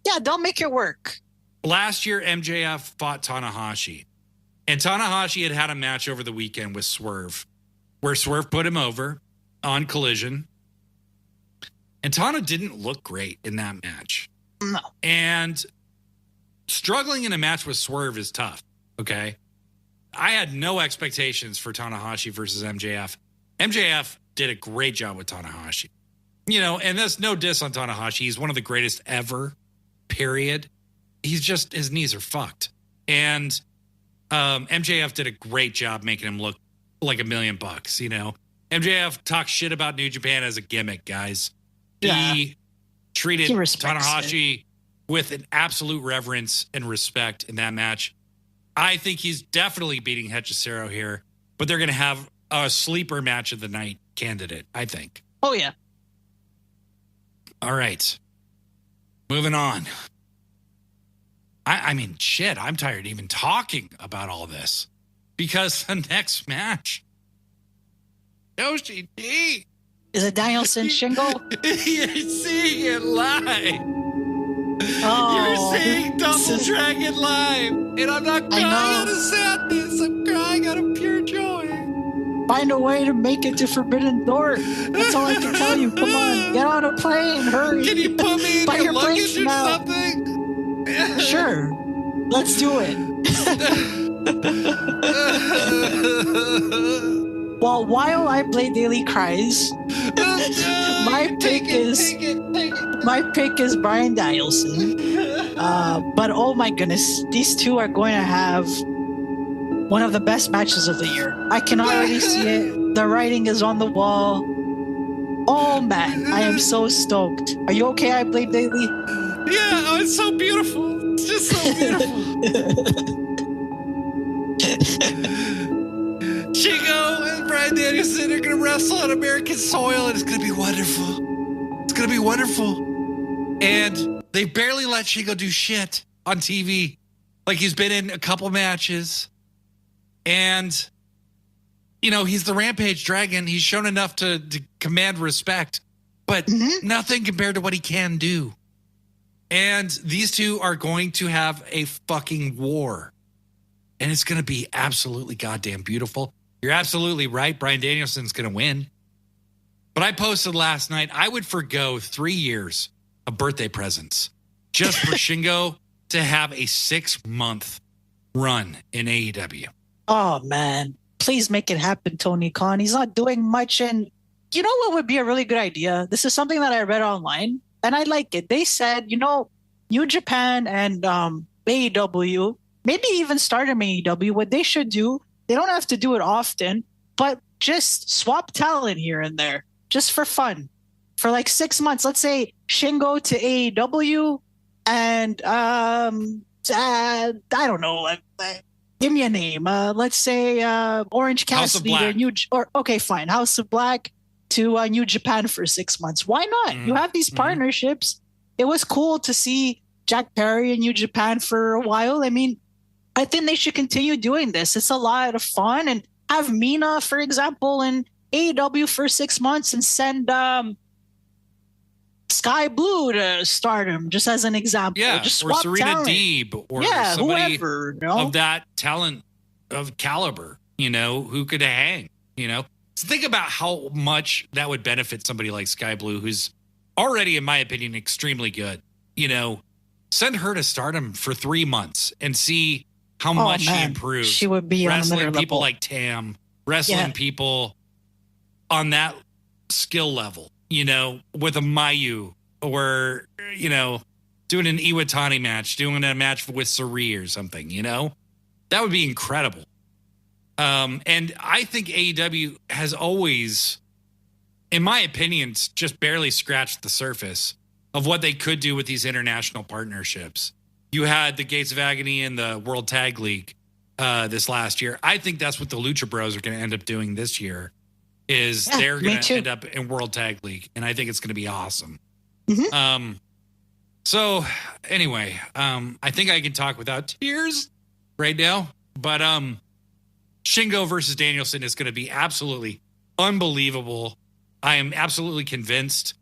Yeah, they'll make it work. Last year, MJF fought Tanahashi, and Tanahashi had a match over the weekend with Swerve where Swerve put him over on Collision. And Tana didn't look great in that match. No. And struggling in a match with Swerve is tough, okay? I had no expectations for Tanahashi versus MJF. MJF did a great job with Tanahashi. And that's no diss on Tanahashi. He's one of the greatest ever, period. He's just, his knees are fucked. And MJF did a great job making him look like $1 million, MJF talks shit about New Japan as a gimmick, guys. Yeah. He treated Tanahashi with an absolute reverence and respect in that match. I think he's definitely beating Hechicero here, but they're going to have a sleeper match of the night candidate, I think. Oh, yeah. All right. Moving on. I mean, shit, I'm tired even talking about all this because the next match, Joshi G. Is it Danielson Shingo? You're seeing it live. Oh, you're seeing Double Dragon live. And I'm not crying out of sadness. I'm crying out of pure joy. Find a way to make it to Forbidden Door. That's all I can tell you. Come on, get on a plane. Hurry. Can you put me in your luggage or something? Sure. Let's do it. Well, while I play Daily Cries, my pick is Bryan Danielson. But oh my goodness, these two are going to have one of the best matches of the year. I can already see it. The writing is on the wall. Oh man, I am so stoked. Are you okay, I Blade Daily? Yeah, oh, it's so beautiful. It's just so beautiful. Shingo and Bryan Danielson are going to wrestle on American soil, and it's going to be wonderful. It's going to be wonderful. And they barely let Shingo do shit on TV. Like, he's been in a couple matches. And, you know, he's the Rampage Dragon. He's shown enough to command respect, but nothing compared to what he can do. And these two are going to have a fucking war. And it's going to be absolutely goddamn beautiful. You're absolutely right. Bryan Danielson's going to win. But I posted last night, I would forgo 3 years of birthday presents just for Shingo to have a 6-month run in AEW. Oh, man. Please make it happen, Tony Khan. He's not doing much. And you know what would be a really good idea? This is something that I read online, and I like it. They said, you know, New Japan and AEW, maybe even Stardom AEW, what they should do, they don't have to do it often, but just swap talent here and there, just for fun. For like 6 months, let's say Shingo to AEW, and I don't know, give me a name. Let's say Orange Cassidy okay, fine. House of Black to New Japan for 6 months. Why not? You have these partnerships. It was cool to see Jack Perry in New Japan for a while. I mean, I think they should continue doing this. It's a lot of fun. And have Mina, for example, in AEW for 6 months and send Sky Blue to Stardom, just as an example. Yeah, just or Serena Deeb, or somebody whoever, you know? of that talent of caliber, you know, who could hang, you know. So think about how much that would benefit somebody like Sky Blue, who's already, in my opinion, extremely good. You know, send her to Stardom for 3 months and see how much she improves. She would be wrestling on people level. like Tam, wrestling people on that skill level. You know, with a Mayu, or, you know, doing an Iwatani match, doing a match with Sari or something, you know, that would be incredible. And I think AEW has always, in my opinion, just barely scratched the surface of what they could do with these international partnerships. You had the Gates of Agony and the World Tag League this last year. I think that's what the Lucha Bros are going to end up doing this year. They're going to end up in World Tag League, and I think it's going to be awesome. So anyway, I think I can talk without tears right now, but Shingo versus Danielson is going to be absolutely unbelievable. I am absolutely convinced,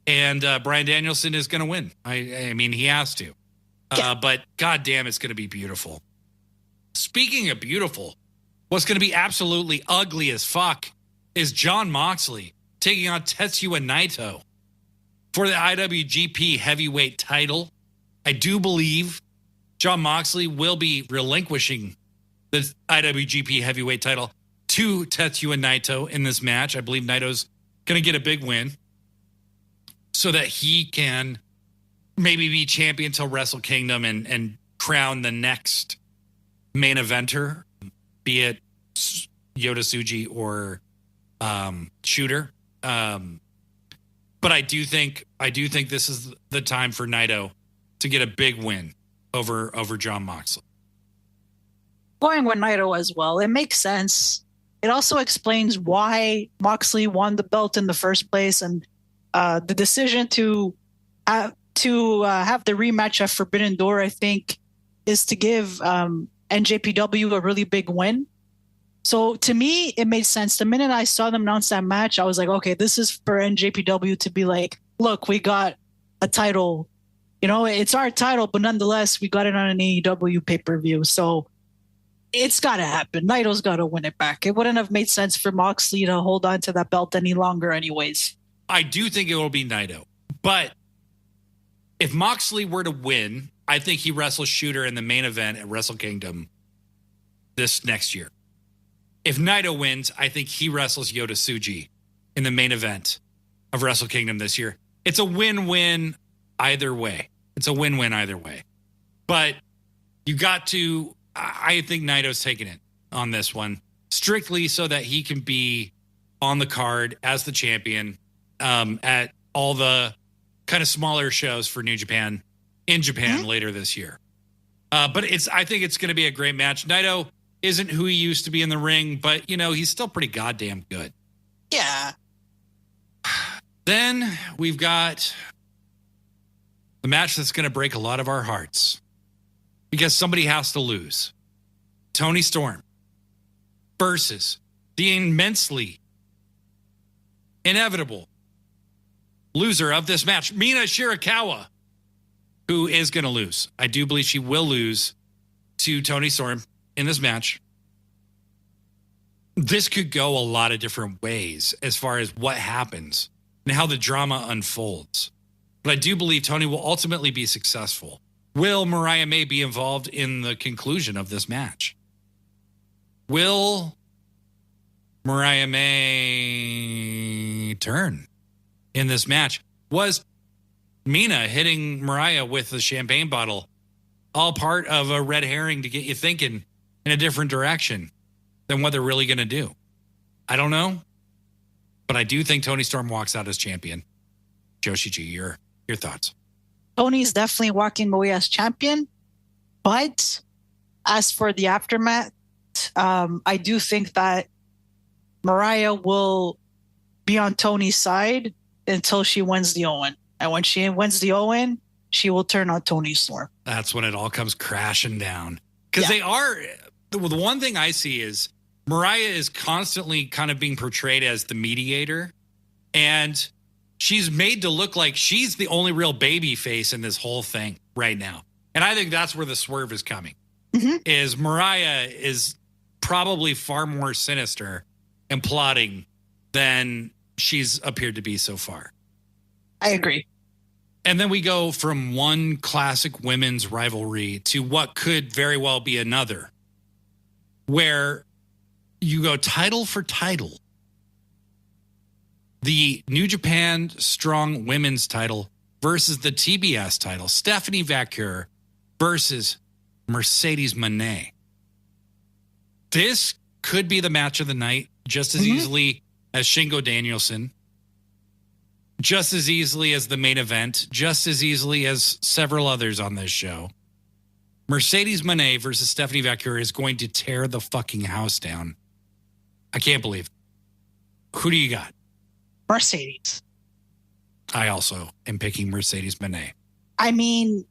and Bryan Danielson is going to win. I mean, he has to, but goddamn, it's going to be beautiful. Speaking of beautiful, what's going to be absolutely ugly as fuck is Jon Moxley taking on Tetsuya Naito for the IWGP Heavyweight title. I do believe Jon Moxley will be relinquishing the IWGP Heavyweight title to Tetsuya Naito in this match. I believe Naito's going to get a big win so that he can maybe be champion till Wrestle Kingdom and crown the next main eventer, be it Yota Tsuji or Shooter. But I do think this is the time for Naito to get a big win over Jon Moxley. Going with Naito as well, it makes sense. It also explains why Moxley won the belt in the first place, and the decision to have the rematch at Forbidden Door, I think, is to give NJPW a really big win. So to me, it made sense. The minute I saw them announce that match, I was like, okay, this is for NJPW to be like, look, we got a title. You know, it's our title, but nonetheless, we got it on an AEW pay-per-view. So it's got to happen. Naito's got to win it back. It wouldn't have made sense for Moxley to hold on to that belt any longer anyways. I do think it will be Naito. But if Moxley were to win, I think he wrestles Shooter in the main event at Wrestle Kingdom this next year. If Naito wins, I think he wrestles Yota Tsuji in the main event of Wrestle Kingdom this year. It's a win-win either way. But you got to, I think Naito's taking it on this one, strictly so that he can be on the card as the champion at all the kind of smaller shows for New Japan in Japan later this year. But I think it's going to be a great match. Naito isn't who he used to be in the ring, but, he's still pretty goddamn good. Yeah. Then we've got the match that's going to break a lot of our hearts because somebody has to lose. Toni Storm versus the immensely inevitable loser of this match, Mina Shirakawa, who is going to lose. I do believe she will lose to Toni Storm in this match. This could go a lot of different ways as far as what happens and how the drama unfolds. But I do believe Toni will ultimately be successful. Will Mariah May be involved in the conclusion of this match? Will Mariah May turn in this match? Was Mina hitting Mariah with the champagne bottle all part of a red herring to get you thinking in a different direction than what they're really going to do? I don't know. But I do think Toni Storm walks out as champion. Joshi G, your thoughts? Tony's definitely walking away as champion. But as for the aftermath, I do think that Mariah will be on Tony's side until she wins the Owen. And when she wins the Owen, she will turn on Toni Storm. That's when it all comes crashing down. Because they are, the one thing I see is Mariah is constantly kind of being portrayed as the mediator. And she's made to look like she's the only real baby face in this whole thing right now. And I think that's where the swerve is coming. Is Mariah is probably far more sinister and plotting than she's appeared to be so far. I agree. And then we go from one classic women's rivalry to what could very well be another, where you go title for title. The New Japan Strong Women's title versus the TBS title. Stephanie Vaquer versus Mercedes Moné. This could be the match of the night just as easily as Shingo Danielson, just as easily as the main event, just as easily as several others on this show. Mercedes Moné versus Stephanie Vaquer is going to tear the fucking house down. I can't believe it. Who do you got? Mercedes. I also am picking Mercedes Moné. I mean,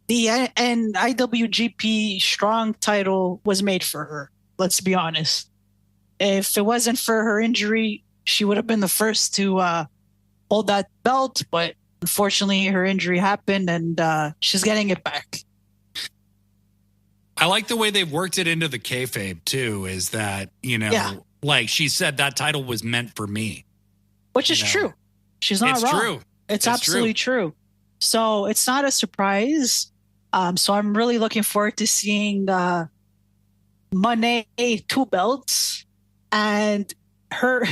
the IWGP Strong title was made for her. Let's be honest. If it wasn't for her injury, she would have been the first to hold that belt. But unfortunately, her injury happened, and she's getting it back. I like the way they've worked it into the kayfabe, too, is that, like she said, that title was meant for me. Which is true. She's not wrong. True. It's absolutely true. So it's not a surprise. So I'm really looking forward to seeing Moné 2 belts. And her,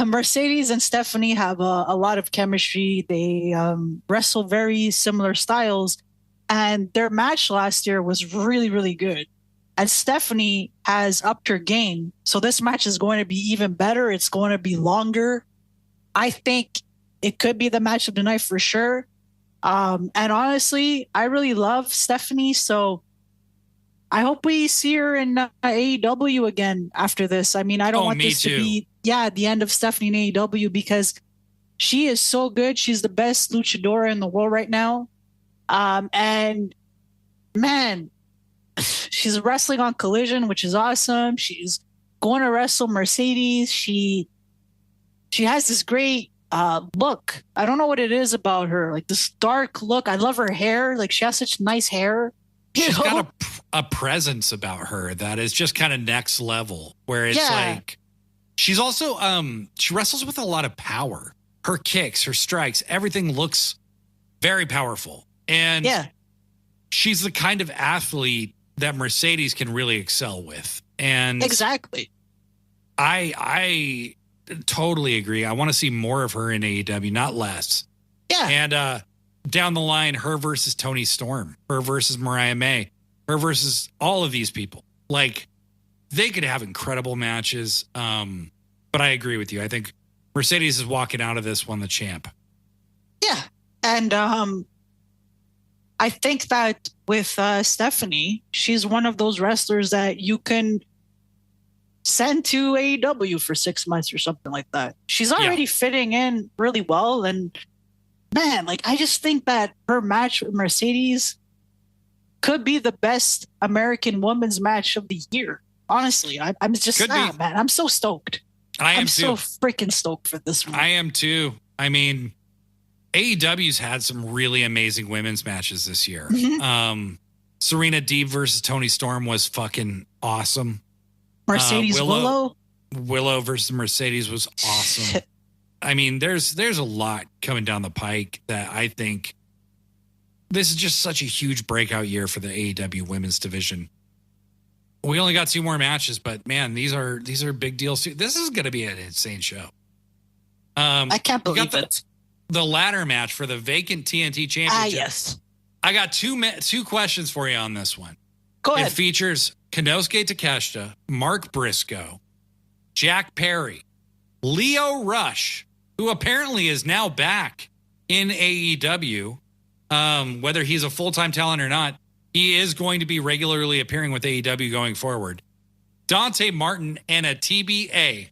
Mercedes and Stephanie have a lot of chemistry. They wrestle very similar styles. And their match last year was really, really good. And Stephanie has upped her game. So this match is going to be even better. It's going to be longer. I think it could be the match of the night for sure. And honestly, I really love Stephanie. So I hope we see her in AEW again after this. I mean, I don't want this to be, the end of Stephanie in AEW because she is so good. She's the best luchadora in the world right now. And man, she's wrestling on Collision, which is awesome. She's going to wrestle Mercedes. She has this great look. I don't know what it is about her. Like this dark look. I love her hair. Like she has such nice hair. She's got a presence about her that is just kind of next level, where it's like she's also she wrestles with a lot of power. Her kicks, her strikes, everything looks very powerful. And she's the kind of athlete that Mercedes can really excel with. And exactly. I totally agree. I want to see more of her in AEW, not less. Yeah. And down the line, her versus Toni Storm, her versus Mariah May, her versus all of these people. Like, they could have incredible matches. But I agree with you. I think Mercedes is walking out of this one the champ. Yeah. And I think that with Stephanie, she's one of those wrestlers that you can send to AEW for 6 months or something like that. She's already fitting in really well. And man, like, I just think that her match with Mercedes could be the best American women's match of the year. Honestly, I'm just, man, I'm so stoked. I'm so freaking stoked for this one. I am too. I mean, AEW's had some really amazing women's matches this year. Mm-hmm. Serena Deeb versus Toni Storm was fucking awesome. Mercedes Willow versus Mercedes was awesome. I mean, there's a lot coming down the pike that I think this is just such a huge breakout year for the AEW women's division. We only got 2 more matches, but man, these are big deals too. This is going to be an insane show. I can't believe it. The ladder match for the vacant TNT championship. Yes. I got two questions for you on this one. Go ahead. It features Konosuke Takeshita, Mark Briscoe, Jack Perry, Lio Rush, who apparently is now back in AEW. Whether he's a full-time talent or not, he is going to be regularly appearing with AEW going forward. Dante Martin and a TBA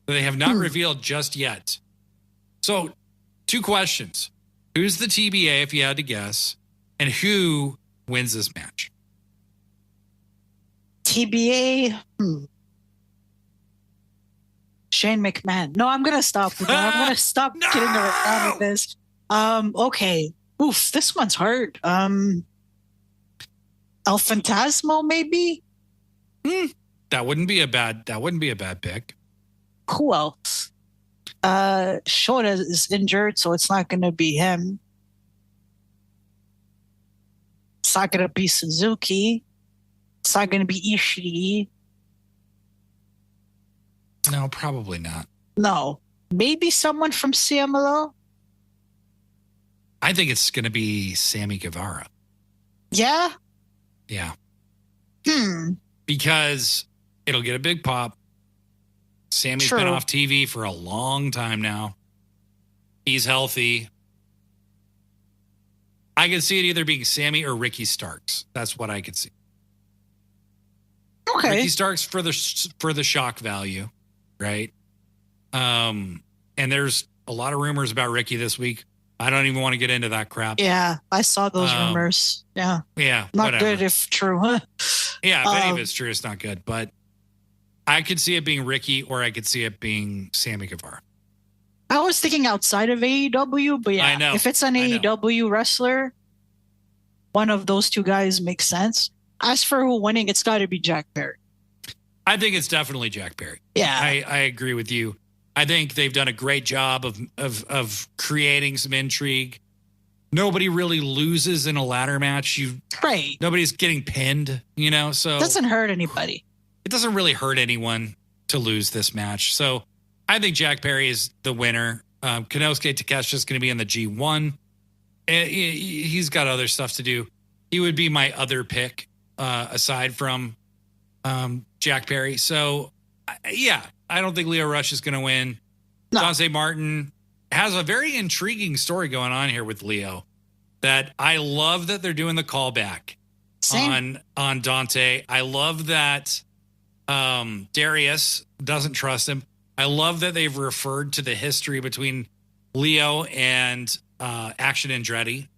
that they have not revealed just yet. So, 2 questions. Who's the TBA, if you had to guess? And who wins this match? TBA. Shane McMahon. No, I'm going to stop with that. I'm going to stop getting around with this. Okay. Oof, this one's hard. El Fantasmo, maybe? That wouldn't be a bad pick. Who else? Shota is injured, so it's not going to be him. It's not going to be Suzuki. It's not going to be Ishii. No, probably not. No. Maybe someone from CMLL? I think it's going to be Sammy Guevara. Yeah? Yeah. Because it'll get a big pop. Sammy's been off TV for a long time now. He's healthy. I could see it either being Sammy or Ricky Starks. That's what I could see. Okay. Ricky Starks for the shock value, right? And there's a lot of rumors about Ricky this week. I don't even want to get into that crap. Yeah, I saw those rumors. Yeah. Yeah. Not good if true. Yeah, if any of it's true, it's not good. But I could see it being Ricky or I could see it being Sammy Guevara. I was thinking outside of AEW, but yeah, I know. If it's an AEW wrestler, one of those 2 guys makes sense. As for who winning, it's got to be Jack Perry. I think it's definitely Jack Perry. Yeah. I agree with you. I think they've done a great job of creating some intrigue. Nobody really loses in a ladder match. Nobody's getting pinned, so it doesn't hurt anybody. It doesn't really hurt anyone to lose this match. So I think Jack Perry is the winner. Konosuke Takeshita is going to be in the G1. He's got other stuff to do. He would be my other pick aside from Jack Perry. So, yeah, I don't think Lio Rush is going to win. No. Dante Martin has a very intriguing story going on here with Lio that I love that they're doing the callback on Dante. I love that Darius doesn't trust him. I love that they've referred to the history between Lio and Action Andretti.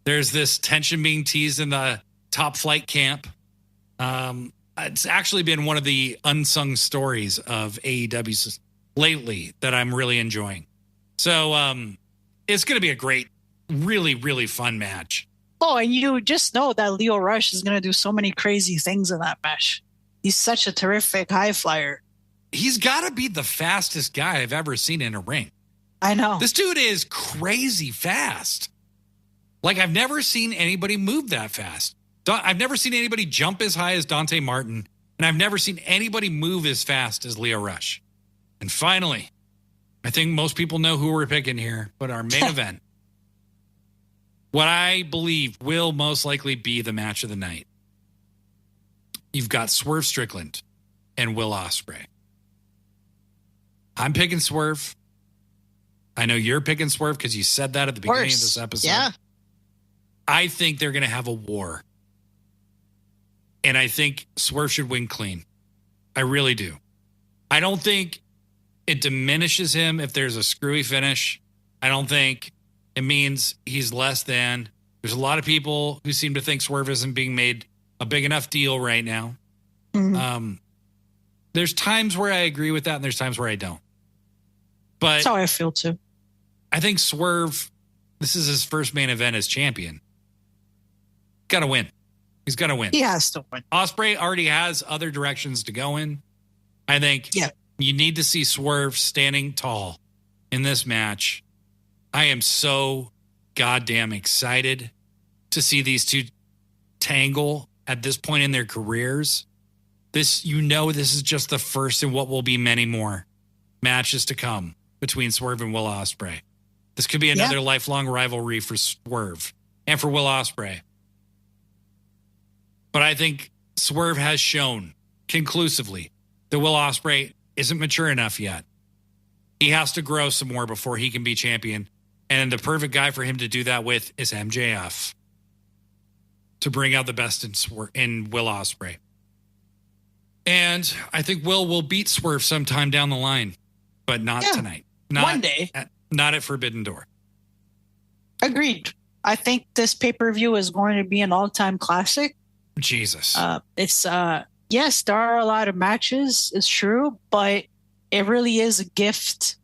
There's this tension being teased in the Top Flight camp. It's actually been one of the unsung stories of AEW lately that I'm really enjoying. So it's going to be a great, really, really fun match. Oh, and you just know that Lio Rush is going to do so many crazy things in that match. He's such a terrific high flyer. He's got to be the fastest guy I've ever seen in a ring. I know. This dude is crazy fast. Like, I've never seen anybody move that fast. I've never seen anybody jump as high as Dante Martin, and I've never seen anybody move as fast as Lio Rush. And finally, I think most people know who we're picking here, but our main event, what I believe will most likely be the match of the night. You've got Swerve Strickland and Will Ospreay. I'm picking Swerve. I know you're picking Swerve because you said that at the beginning of this episode. Yeah. I think they're going to have a war. And I think Swerve should win clean. I really do. I don't think it diminishes him if there's a screwy finish. I don't think it means he's less than. There's a lot of people who seem to think Swerve isn't being made a big enough deal right now. Mm-hmm. There's times where I agree with that, and there's times where I don't. But that's how I feel too. I think Swerve, this is his first main event as champion. Got to win. He's got to win. He has to win. Ospreay already has other directions to go in. I think you need to see Swerve standing tall in this match. I am so goddamn excited to see these two tangle at this point in their careers. This is just the first in what will be many more matches to come between Swerve and Will Ospreay. This could be another lifelong rivalry for Swerve and for Will Ospreay. But I think Swerve has shown conclusively that Will Ospreay isn't mature enough yet. He has to grow some more before he can be champion. And the perfect guy for him to do that with is MJF. To bring out the best in Will Ospreay. And I think Will beat Swerve sometime down the line, but not tonight. One day. Not at Forbidden Door. Agreed. I think this pay-per-view is going to be an all-time classic. Jesus. It's yes, there are a lot of matches, it's true, but it really is a gift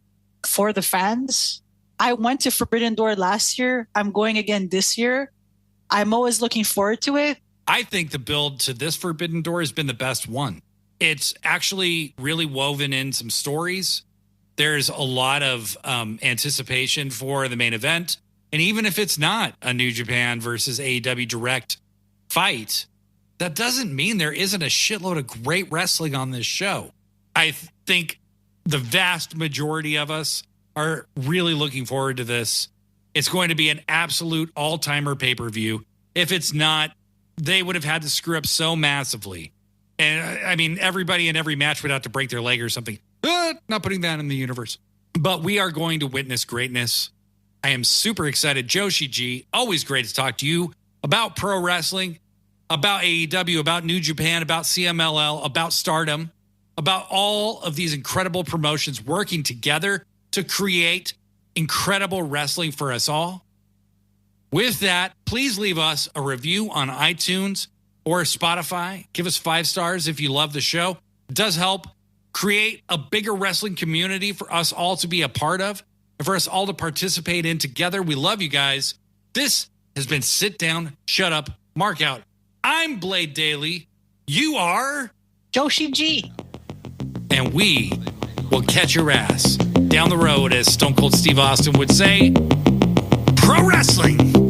for the fans. I went to Forbidden Door last year. I'm going again this year. I'm always looking forward to it. I think the build to this Forbidden Door has been the best one. It's actually really woven in some stories. There's a lot of anticipation for the main event. And even if it's not a New Japan versus AEW direct fight, that doesn't mean there isn't a shitload of great wrestling on this show. I think the vast majority of us are really looking forward to this. It's going to be an absolute all-timer pay-per-view. If it's not, they would have had to screw up so massively. And I mean, everybody in every match would have to break their leg or something. Not putting that in the universe. But we are going to witness greatness. I am super excited. Joshi G, always great to talk to you about pro wrestling, about AEW, about New Japan, about CMLL, about Stardom, about all of these incredible promotions working together to create incredible wrestling for us all. With that, please leave us a review on iTunes or Spotify. Give us 5 stars if you love the show. It does help create a bigger wrestling community for us all to be a part of and for us all to participate in together. We love you guys. This has been Sit Down, Shut Up, Mark Out. I'm Blade Daly. You are Joshi G. And we will catch your ass down the road, as Stone Cold Steve Austin would say. Pro wrestling.